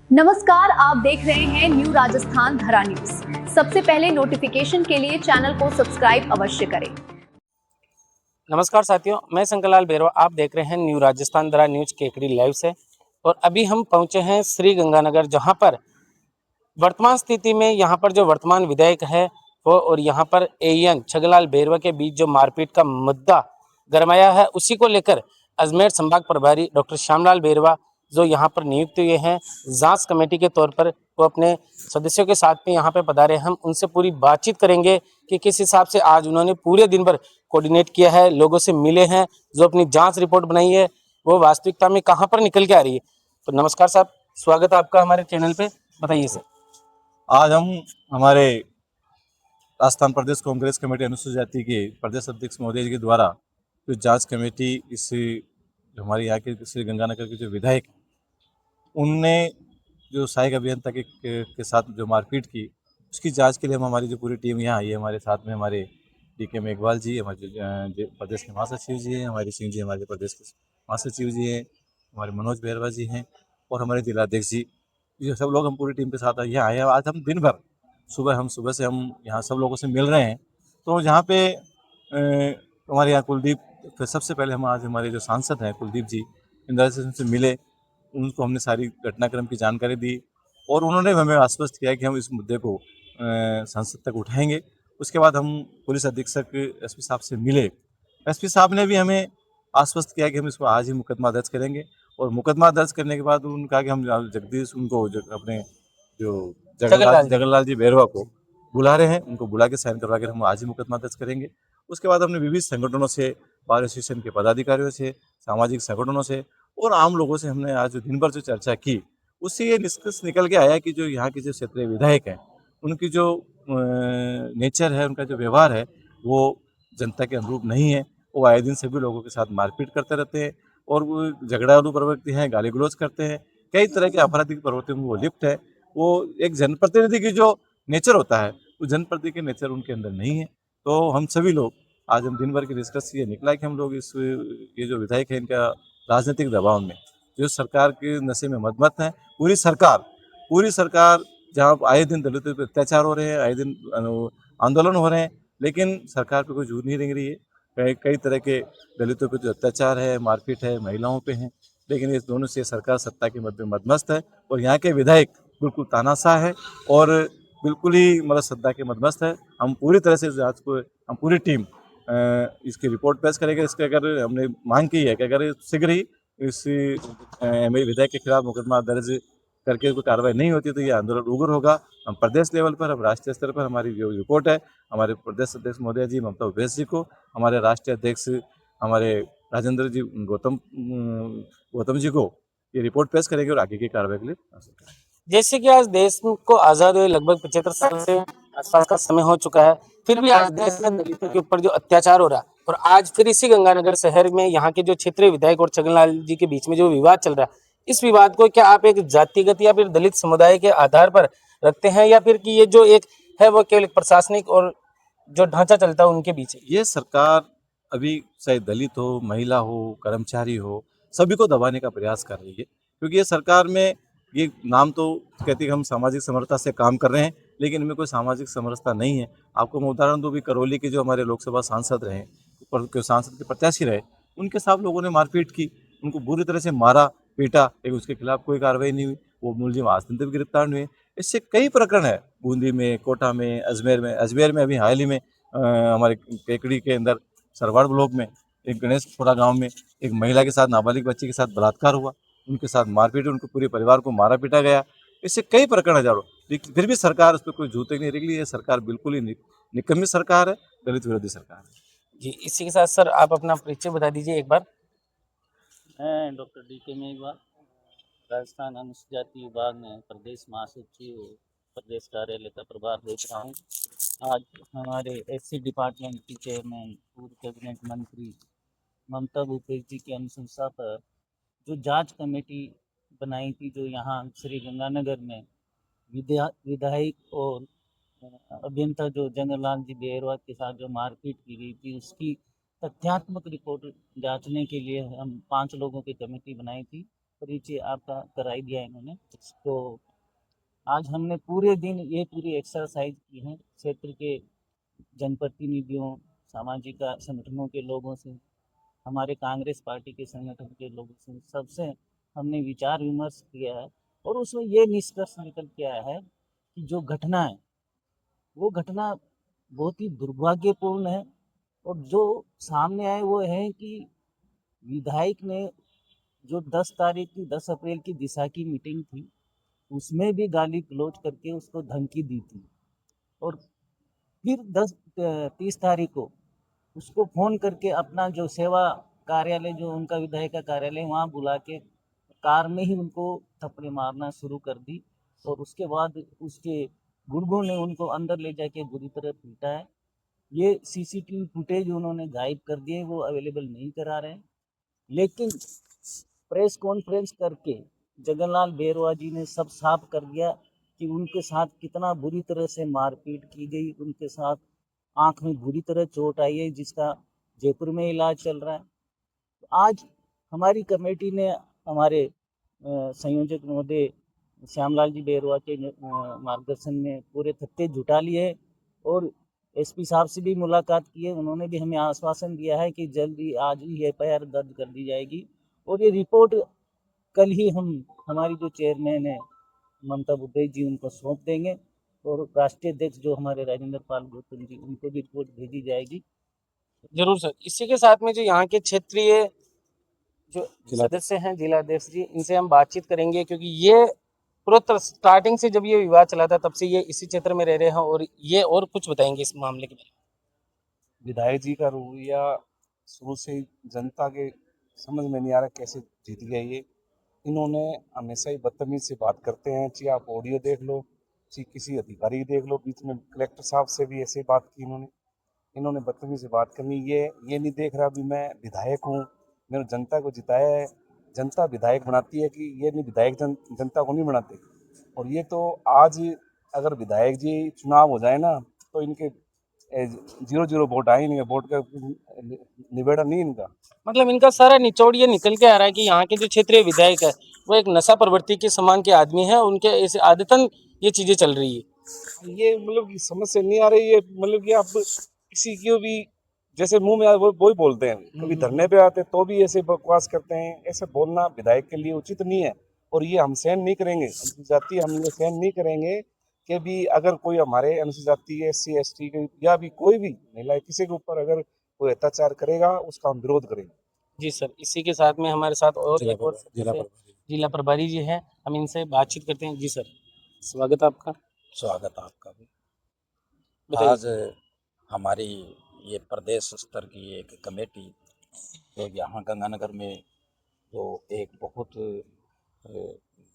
नमस्कार, आप देख रहे हैं न्यू राजस्थान धरा न्यूज। सबसे पहले नोटिफिकेशन के लिए चैनल को सब्सक्राइब अवश्य करें। नमस्कार साथियों, मैं शंकरलाल बेरवा। आप देख रहे हैं न्यू राजस्थान धरा न्यूज केकड़ी लाइव से। और अभी हम पहुंचे हैं श्री गंगानगर, जहां पर वर्तमान स्थिति में यहाँ पर जो वर्तमान विधायक है वो और यहाँ पर एएन छगनलाल बेरवा के बीच जो मारपीट का मुद्दा गरमाया है, उसी को लेकर अजमेर संभाग प्रभारी डॉक्टर श्यामलाल बेरवा जो यहाँ पर नियुक्त हुए हैं जांच कमेटी के तौर पर, वो अपने सदस्यों के साथ में यहाँ पे पधारे। हम उनसे पूरी बातचीत करेंगे कि किस हिसाब से आज उन्होंने पूरे दिन भर कोऑर्डिनेट किया है, लोगों से मिले हैं, जो अपनी जांच रिपोर्ट बनाई है वो वास्तविकता में कहाँ पर निकल के आ रही है। तो नमस्कार साहब, स्वागत है आपका हमारे चैनल पे। बताइए सर। आज हम हमारे राजस्थान प्रदेश कांग्रेस कमेटी अनुसूचित जाति के प्रदेश अध्यक्ष महोदय जी के द्वारा जो जांच कमेटी जो हमारे यहाँ के श्री गंगानगर के जो विधायक उनने जो सहायक अभियंता के साथ जो मारपीट की, उसकी जांच के लिए हम हमारी जो पूरी टीम यहाँ आई है। हमारे साथ में हमारे DK मेघवाल जी, हमारे जो प्रदेश के महासचिव जी हैं, हमारे सिंह जी हमारे प्रदेश के महासचिव जी हैं, हमारे मनोज बेरवा जी हैं और हमारे जिलाध्यक्ष जी, ये सब लोग हम पूरी टीम के साथ यहाँ आए हैं। आज हम दिन भर सुबह से हम यहाँ सब लोगों से मिल रहे हैं। तो यहाँ पे हमारे यहाँ कुलदीप, फिर सबसे पहले हम आज हमारे जो सांसद हैं कुलदीप जी, इंदिरा से मिले, उनको हमने सारी घटनाक्रम की जानकारी दी और उन्होंने हमें आश्वस्त किया कि हम इस मुद्दे को संसद तक उठाएंगे। उसके बाद हम पुलिस अधीक्षक SP साहब से मिले। SP साहब ने भी हमें आश्वस्त किया कि हम इसको आज ही मुकदमा दर्ज करेंगे और मुकदमा दर्ज करने के बाद उन्होंने कहा कि हम जगदीश उनको अपने जो जगनलाल जी बेरवा को बुला रहे हैं, उनको बुला के साइन करवा कर हम आज ही मुकदमा दर्ज करेंगे। उसके बाद हमने विविध संगठनों से, बार एसोसिएशन के पदाधिकारियों से, सामाजिक संगठनों से और आम लोगों से हमने आज दिन भर जो चर्चा की, उससे ये निष्कर्ष निकल के आया कि जो यहाँ के जो क्षेत्रीय विधायक हैं, उनकी जो नेचर है, उनका जो व्यवहार है, वो जनता के अनुरूप नहीं है। वो आए दिन सभी लोगों के साथ मारपीट करते रहते हैं और वो झगड़ालू प्रवृत्ति हैं, गाली गलौज करते हैं, कई तरह के आपराधिक प्रवृत्तियों में वो लिप्त है। वो एक जनप्रतिनिधि की जो नेचर होता है, वो जनप्रतिनिधि के नेचर उनके अंदर नहीं है। तो हम सभी लोग आज हम दिन भर के डिस्कस ये निकला कि हम लोग ये जो विधायक है, इनका राजनीतिक दबाव में, जो सरकार के नशे में मदमस्त है, पूरी सरकार जहाँ आए दिन दलितों पर अत्याचार हो रहे हैं, आए दिन आंदोलन हो रहे हैं, लेकिन सरकार पे कोई जूर नहीं रंग रही है। कई तरह के दलितों पे जो अत्याचार है, मारपीट है, महिलाओं पे है, लेकिन इस दोनों से सरकार सत्ता के मध्य मदमस्त है और यहाँ के विधायक बिल्कुल तानाशाह है और बिल्कुल ही मतलब सत्ता के मदमस्त है। हम पूरी तरह से जांच को, हम पूरी टीम इसकी रिपोर्ट पेश करेंगे। इसके अगर हमने मांग की है कि अगर शीघ्र ही इस विधायक के खिलाफ मुकदमा दर्ज करके कोई कार्रवाई नहीं होती तो ये आंदोलन उग्र होगा। हम प्रदेश लेवल पर, हम राष्ट्रीय स्तर पर हमारी जो रिपोर्ट है, हमारे प्रदेश अध्यक्ष महोदय जी ममता भूपेश जी को, हमारे राष्ट्रीय अध्यक्ष हमारे राजेंद्र जी गौतम जी को ये रिपोर्ट पेश करेंगे और आगे की कार्रवाई के लिए। जैसे कि आज देश को आजाद हुए लगभग 75 साल से आसपास का समय हो चुका है, फिर भी आज देश में दलितों के ऊपर जो अत्याचार हो रहा है, और आज फिर इसी गंगानगर शहर में यहाँ के जो क्षेत्रीय विधायक और छगनलाल जी के बीच में जो विवाद चल रहा है, इस विवाद को क्या आप एक जातिगत या फिर दलित समुदाय के आधार पर रखते हैं, या फिर कि ये जो एक है वो केवल प्रशासनिक और जो ढांचा चलता है उनके बीच? ये सरकार अभी चाहे दलित हो, महिला हो, कर्मचारी हो, सभी को दबाने का प्रयास कर रही है, क्योंकि ये सरकार में ये नाम तो कहती है हम सामाजिक समरसता से काम कर रहे हैं, लेकिन इनमें कोई सामाजिक समरसता नहीं है। आपको मैं उदाहरण दूँ, भी करौली के जो हमारे लोकसभा सांसद रहे, सांसद के प्रत्याशी रहे, उनके साथ लोगों ने मारपीट की, उनको बुरी तरह से मारा पीटा, लेकिन उसके खिलाफ कोई कार्रवाई नहीं हुई। वो मुलजिम आज दिन तक गिरफ्तार नहीं हुए। इससे कई प्रकरण है, बूंदी में, कोटा में, अजमेर में अभी हाल ही में हमारे केकड़ी के अंदर सरवाड़ ब्लॉक में एक गणेशपुरा गांव में एक महिला के साथ, नाबालिग बच्ची के साथ बलात्कार हुआ, उनके साथ मारपीट, उनके पूरे परिवार को मारा पीटा गया। इससे कई प्रकरण हजारों, लेकिन फिर भी सरकार उस पर कोई जूते नहीं निकली। ये सरकार बिल्कुल ही निकम्मी सरकार है, दलित विरोधी सरकार है। जी, इसी के साथ सर आप अपना परिचय बता दीजिए एक बार। मैं डॉक्टर DK मेघवाल, राजस्थान अनुसूचित जाति विभाग में प्रदेश महासचिव, प्रदेश कार्यालय का प्रभार देख रहा हूँ। आज हमारे SC डिपार्टमेंट की चेयरमैन, पूर्व कैबिनेट मंत्री ममता भूपेश जी की अनुशंसा पर जो जांच कमेटी बनाई थी, जो यहाँ श्री गंगानगर में विधायक और अभियंता जो जगनलाल जी बेरवा के साथ जो मारपीट की गई थी, उसकी तथ्यात्मक रिपोर्ट जांचने के लिए हम 5 लोगों की कमेटी बनाई थी। परिचय आपका कराई दिया इन्होंने। तो आज हमने पूरे दिन ये पूरी एक्सरसाइज की है, क्षेत्र के जनप्रतिनिधियों, सामाजिक संगठनों के लोगों से, हमारे कांग्रेस पार्टी के संगठन के लोगों से, सबसे हमने विचार विमर्श किया है और उसमें ये निष्कर्ष निकल के आया है कि जो घटना है वो घटना बहुत ही दुर्भाग्यपूर्ण है। और जो सामने आए वो है कि विधायक ने जो 10 अप्रैल की दिशा की मीटिंग थी उसमें भी गाली गलौज करके उसको धमकी दी थी, और फिर 30 तारीख को उसको फ़ोन करके अपना जो सेवा कार्यालय, जो उनका विधायक का कार्यालय, वहाँ बुला के कार में ही उनको थप्पड़े मारना शुरू कर दी। और उसके बाद उसके गुर्गों ने उनको अंदर ले जाके बुरी तरह पीटा है। ये सीसीटीवी फुटेज उन्होंने गायब कर दिए, वो अवेलेबल नहीं करा रहे हैं। लेकिन प्रेस कॉन्फ्रेंस करके जगनलाल बेरवा जी ने सब साफ कर दिया कि उनके साथ कितना बुरी तरह से मारपीट की गई, उनके साथ आंख में बुरी तरह चोट आई है, जिसका जयपुर में इलाज चल रहा है। तो आज हमारी कमेटी ने हमारे संयोजक महोदय श्यामलाल जी बेरवा के मार्गदर्शन में पूरे थत्ते जुटा लिए और एसपी साहब से भी मुलाकात की है। उन्होंने भी हमें आश्वासन दिया है कि जल्दी आज ही एफआईआर दर्ज कर दी जाएगी और ये रिपोर्ट कल ही हम हमारी जो चेयरमैन है ममता बुद्धई जी उनको सौंप देंगे और राष्ट्रीय अध्यक्ष जो हमारे राजेंद्र पाल गौतम जी, उनको भी रिपोर्ट भेजी जाएगी। जरूर सर। इसी के साथ में जो यहाँ के क्षेत्रीय जो सदस्य हैं, जिलाध्यक्ष जी, इनसे हम बातचीत करेंगे, क्योंकि ये पूरा स्टार्टिंग से जब ये विवाद चला था तब से ये इसी क्षेत्र में रह रहे हैं और ये और कुछ बताएंगे इस मामले के बारे में। विधायक जी का रवैया शुरू से ही जनता के समझ में नहीं आ रहा कैसे जीत गया ये। इन्होंने हमेशा ही बदतमीज से बात करते हैं, चाहे आप ऑडियो देख लो, चाहे किसी अधिकारी देख लो, बीच में कलेक्टर साहब से भी ऐसे बात की इन्होंने बदतमीज से बात करनी। ये नहीं देख रहा भी मैं विधायक हूँ, मैंने जनता को जिताया है, जनता विधायक बनाती है, कि ये नहीं विधायक जनता को नहीं बनाते। और ये तो आज अगर विधायक जी चुनाव हो जाए ना तो इनके 0-0 वोट आए, इनके वोट का निबेड़ा नहीं इनका। मतलब इनका सारा निचोड़ ये निकल के आ रहा है कि यहाँ के जो क्षेत्रीय विधायक है वो एक नशा प्रवृत्ति के समान के आदमी है, उनके ऐसे आदतन ये चीजें चल रही है। ये मतलब कि समझ से नहीं आ रही है, मतलब कि आप किसी को भी जैसे मुंह में वो ही बोलते हैं, कभी धरने पे आते तो भी ऐसे बकवास करते हैं। ऐसे बोलना विधायक के लिए उचित नहीं है और ये हम सहन नहीं करेंगे, जाति हम ये सहन नहीं करेंगे कि भी अगर कोई हमारे अनुसूचित जाति SC ST या भी कोई भी महिला किसी के ऊपर अगर कोई अत्याचार करेगा उसका हम विरोध करेंगे। जी सर। इसी के साथ में हमारे साथ और एक और जिला प्रभारी जी हैं, हम इनसे बातचीत करते हैं। जी सर, स्वागत है आपका। स्वागत आपका भी। बताइए। आज हमारी ये प्रदेश स्तर की एक कमेटी तो यहाँ गंगानगर में तो एक बहुत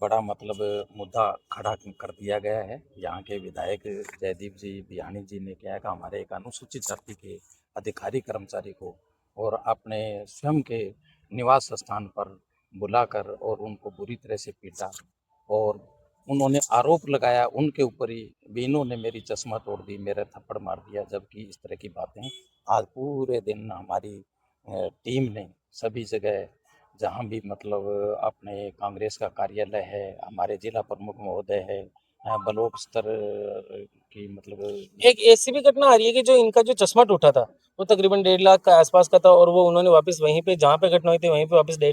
बड़ा मतलब मुद्दा खड़ा कर दिया गया है। यहाँ के विधायक जयदीप जी बिहानी जी ने क्या है कि हमारे एक अनुसूचित जाति के अधिकारी कर्मचारी को और अपने स्वयं के निवास स्थान पर बुलाकर और उनको बुरी तरह से पीटा और उन्होंने आरोप लगाया उनके ऊपर ही भी इन्होंने मेरी चश्मा तोड़ दी, मेरा थप्पड़ मार दिया। जबकि इस तरह की बातें आज पूरे दिन हमारी टीम ने सभी जगह जहाँ भी मतलब अपने कांग्रेस का कार्यालय है, हमारे जिला प्रमुख महोदय है, ब्लॉक स्तर की मतलब एक ऐसी भी घटना आ रही है कि जो इनका जो चश्मा टूटा था वो तकरीबन 1.5 लाख का आसपास का था और वो उन्होंने वापस वहीं पे जहाँ पे घटना हुई थी वहीं पे वापस